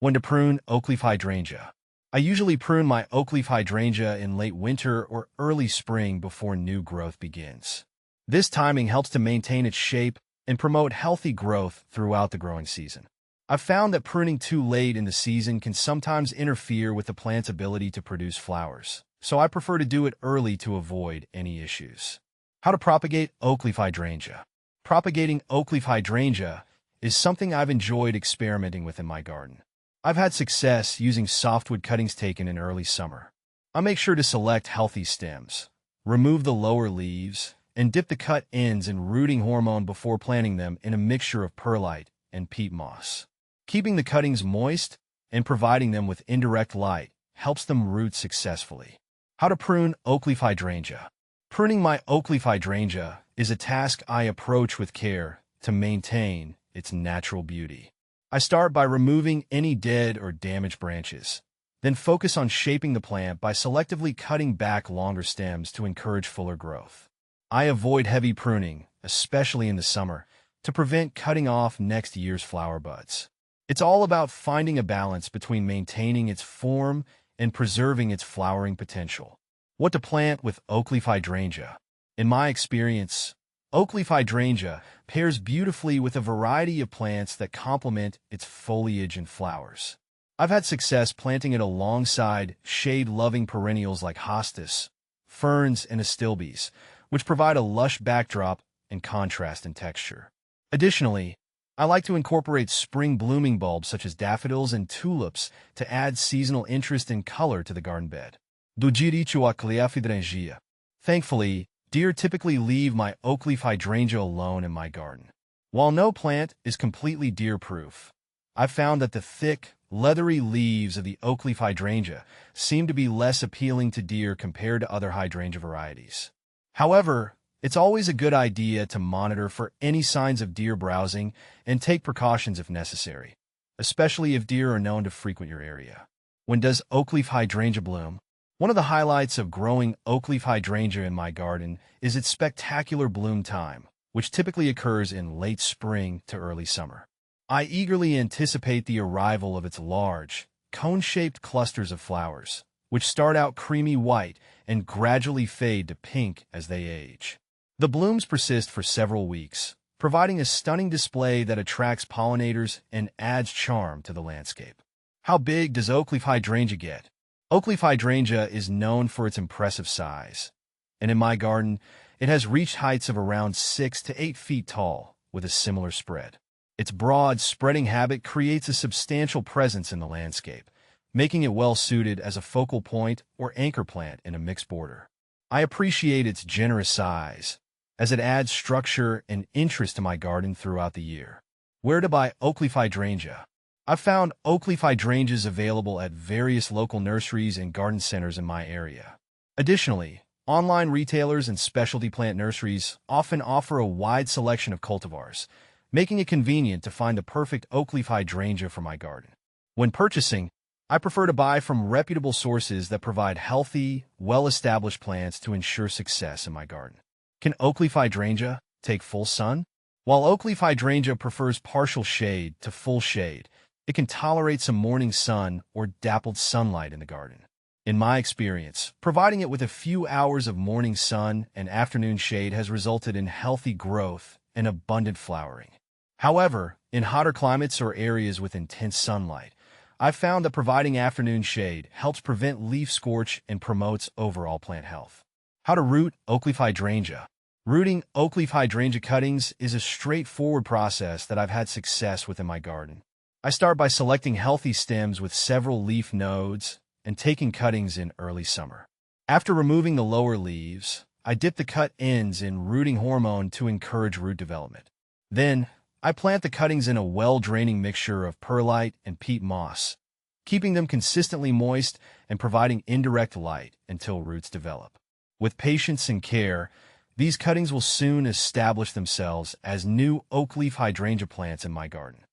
When to prune oakleaf hydrangea. I usually prune my oakleaf hydrangea in late winter or early spring before new growth begins. This timing helps to maintain its shape and promote healthy growth throughout the growing season. I've found that pruning too late in the season can sometimes interfere with the plant's ability to produce flowers, so I prefer to do it early to avoid any issues. How to propagate oakleaf hydrangea. Propagating oakleaf hydrangea is something I've enjoyed experimenting with in my garden. I've had success using softwood cuttings taken in early summer. I make sure to select healthy stems, remove the lower leaves, and dip the cut ends in rooting hormone before planting them in a mixture of perlite and peat moss. Keeping the cuttings moist and providing them with indirect light helps them root successfully. How to prune oakleaf hydrangea. Pruning my oakleaf hydrangea is a task I approach with care to maintain its natural beauty. I start by removing any dead or damaged branches, then focus on shaping the plant by selectively cutting back longer stems to encourage fuller growth. I avoid heavy pruning, especially in the summer, to prevent cutting off next year's flower buds. It's all about finding a balance between maintaining its form and preserving its flowering potential. What to plant with oakleaf hydrangea? In my experience, oakleaf hydrangea pairs beautifully with a variety of plants that complement its foliage and flowers. I've had success planting it alongside shade-loving perennials like hostas, ferns, and astilbes, which provide a lush backdrop and contrast in texture. Additionally, I like to incorporate spring blooming bulbs such as daffodils and tulips to add seasonal interest and color to the garden bed. Hydrangea. Thankfully, deer typically leave my oakleaf hydrangea alone in my garden. While no plant is completely deer-proof, I've found that the thick, leathery leaves of the oakleaf hydrangea seem to be less appealing to deer compared to other hydrangea varieties. However, it's always a good idea to monitor for any signs of deer browsing and take precautions if necessary, especially if deer are known to frequent your area. When does oakleaf hydrangea bloom? One of the highlights of growing oakleaf hydrangea in my garden is its spectacular bloom time, which typically occurs in late spring to early summer. I eagerly anticipate the arrival of its large, cone-shaped clusters of flowers, which start out creamy white and gradually fade to pink as they age. The blooms persist for several weeks, providing a stunning display that attracts pollinators and adds charm to the landscape. How big does oakleaf hydrangea get? Oakleaf hydrangea is known for its impressive size, and in my garden, it has reached heights of around 6 to 8 feet tall, with a similar spread. Its broad, spreading habit creates a substantial presence in the landscape, making it well-suited as a focal point or anchor plant in a mixed border. I appreciate its generous size, as it adds structure and interest to my garden throughout the year. Where to buy oakleaf hydrangea? I've found oakleaf hydrangeas available at various local nurseries and garden centers in my area. Additionally, online retailers and specialty plant nurseries often offer a wide selection of cultivars, making it convenient to find the perfect oakleaf hydrangea for my garden. When purchasing, I prefer to buy from reputable sources that provide healthy, well-established plants to ensure success in my garden. Can oakleaf hydrangea take full sun? While oakleaf hydrangea prefers partial shade to full shade, it can tolerate some morning sun or dappled sunlight in the garden. In my experience, providing it with a few hours of morning sun and afternoon shade has resulted in healthy growth and abundant flowering. However, in hotter climates or areas with intense sunlight, I've found that providing afternoon shade helps prevent leaf scorch and promotes overall plant health. How to root oakleaf hydrangea. Rooting oakleaf hydrangea cuttings is a straightforward process that I've had success with in my garden. I start by selecting healthy stems with several leaf nodes and taking cuttings in early summer. After removing the lower leaves, I dip the cut ends in rooting hormone to encourage root development. Then, I plant the cuttings in a well-draining mixture of perlite and peat moss, keeping them consistently moist and providing indirect light until roots develop. With patience and care, these cuttings will soon establish themselves as new oakleaf hydrangea plants in my garden.